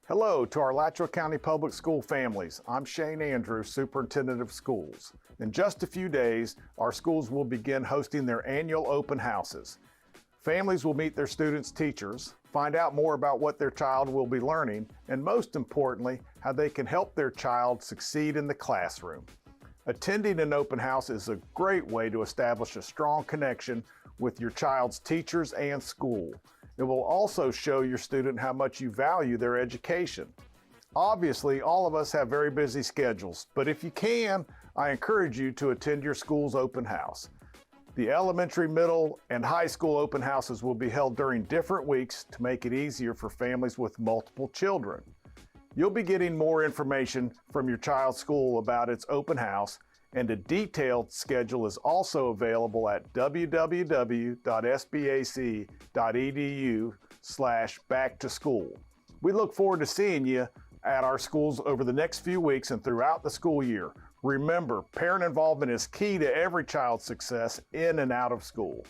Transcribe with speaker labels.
Speaker 1: Hello to our Alachua County Public School families. I'm Shane Andrews, Superintendent of Schools. In just a few days, our schools will begin hosting their annual open houses. Families will meet their students' teachers, find out more about what their child will be learning, and most importantly, how they can help their child succeed in the classroom. Attending an open house is a great way to establish a strong connection with your child's teachers and school. It will also show your student how much you value their education. Obviously, all of us have very busy schedules, but if you can, I encourage you to attend your school's open house. The elementary, middle, and high school open houses will be held during different weeks to make it easier for families with multiple children. You'll be getting more information from your child's school about its open house, and a detailed schedule is also available at www.sbac.edu/backtoschool. We look forward to seeing you at our schools over the next few weeks and throughout the school year. Remember, parent involvement is key to every child's success in and out of school.